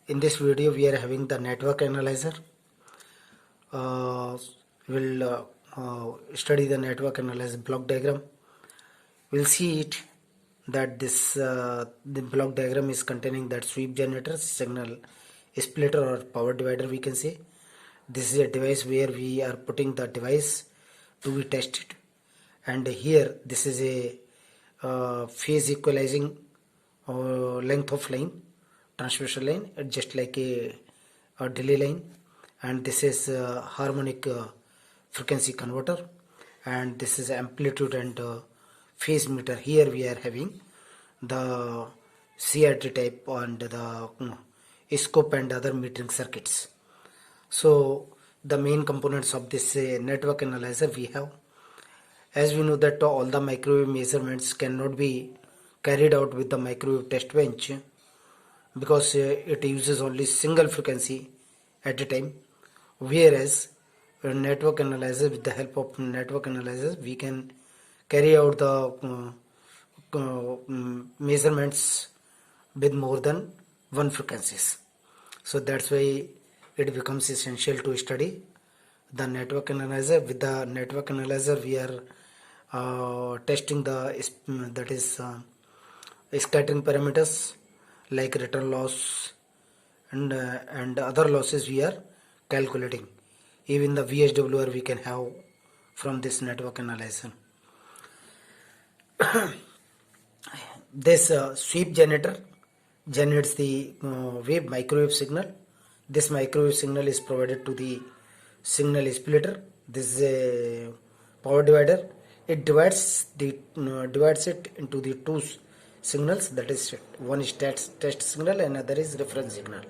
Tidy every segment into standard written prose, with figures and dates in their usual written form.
In this video we are having the network analyzer. We'll study the network analyzer block diagram. We'll see it that this the block diagram is containing that sweep generator, signal splitter or power divider, we can say. This is a device where we are putting the device to be tested, and here this is a phase equalizing length of line, transmission line, just like a delay line, and this is harmonic frequency converter, and this is amplitude and phase meter. Here we are having the CRT type and the scope and other metering circuits. So the main components of this network analyzer we have, as we know that all the microwave measurements cannot be carried out with the microwave test bench, because it uses only single frequency at a time, whereas a network analyzer, with the help of network analyzer, we can carry out the measurements with more than one frequencies. So that's why it becomes essential to study the network analyzer. With the network analyzer we are testing the scattering parameters like return loss and other losses we are calculating. Even the VSWR we can have from this network analyzer. This sweep generator generates the wave microwave signal. This microwave signal is provided to the signal splitter. This is a power divider. It divides it into the two signals, that is, one is test signal and another is reference signal.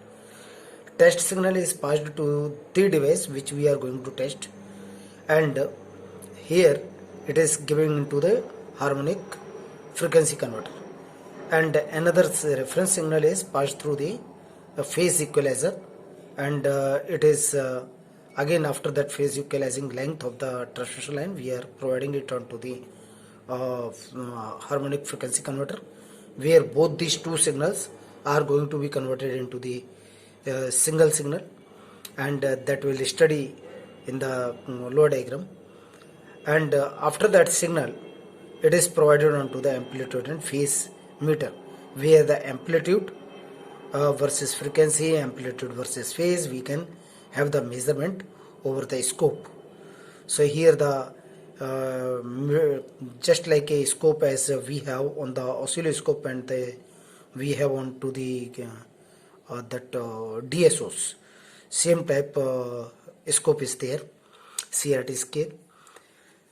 Test signal is passed to the device which we are going to test, and here it is given into the harmonic frequency converter, and another reference signal is passed through the phase equalizer, and it is again after that phase equalizing length of the transmission line we are providing it onto the harmonic frequency converter, where both these two signals are going to be converted into the single signal, and that will study in the low diagram. And after that signal it is provided onto the amplitude and phase meter, where the amplitude versus frequency, amplitude versus phase, we can have the measurement over the scope. So here the just like a scope as we have on the oscilloscope, and we have on to the DSOs, same type scope is there, CRT scale,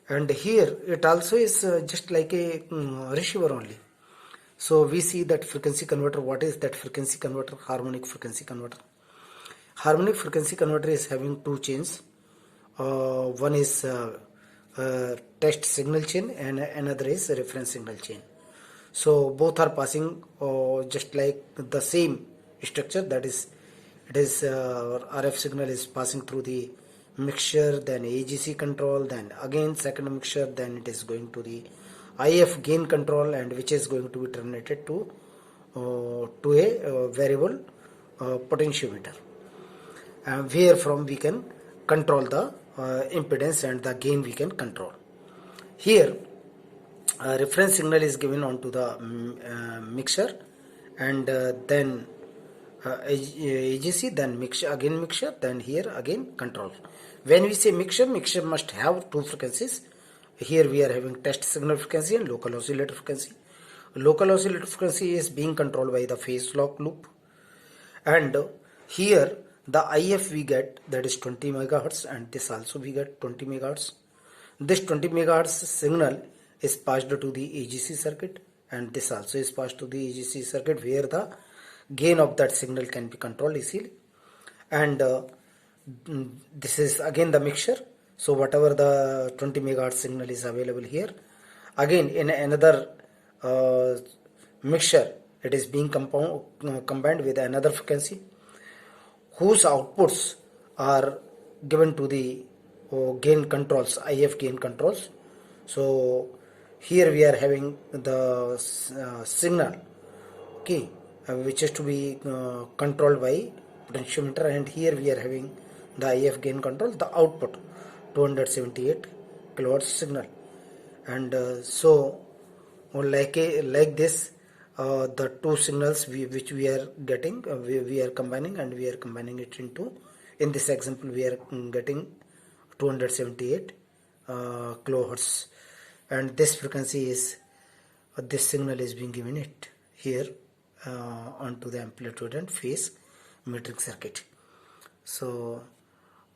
and here it also is just like a receiver only. So we see that frequency converter. What is that frequency converter? Harmonic frequency converter. Harmonic frequency converter is having two chains. One is test signal chain and another is reference signal chain. So both are passing just like the same structure, that is, it is RF signal is passing through the mixture, then AGC control, then again second mixture, then it is going to the IF gain control, and which is going to be terminated to a variable potentiometer, where from we can control the impedance and the gain we can control. Here reference signal is given onto the mixture, and then AGC, then mixture, again mixture, then here again control. When we say mixture, mixture must have two frequencies. Here we are having test signal frequency and local oscillator frequency. Local oscillator frequency is being controlled by the phase lock loop, and here the IF we get, that is 20 megahertz, and this also we get 20 megahertz. This 20 megahertz signal is passed to the AGC circuit, and this also is passed to the AGC circuit, where the gain of that signal can be controlled easily. And this is again the mixture. So whatever the 20 megahertz signal is available here, again in another mixture, it is being combined with another frequency, whose outputs are given to the gain controls, IF gain controls. So here we are having the signal, okay, which is to be controlled by potentiometer, and here we are having the IF gain control, the output 278 kilowatts signal. And so like this, the two signals which we are getting, we are combining, and we are combining it into, in this example we are getting 278 kilohertz, and this frequency is this signal is being given it here onto the amplitude and phase metric circuit. So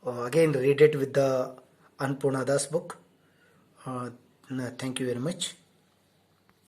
again, read it with the Annapurna Das book. Thank you very much.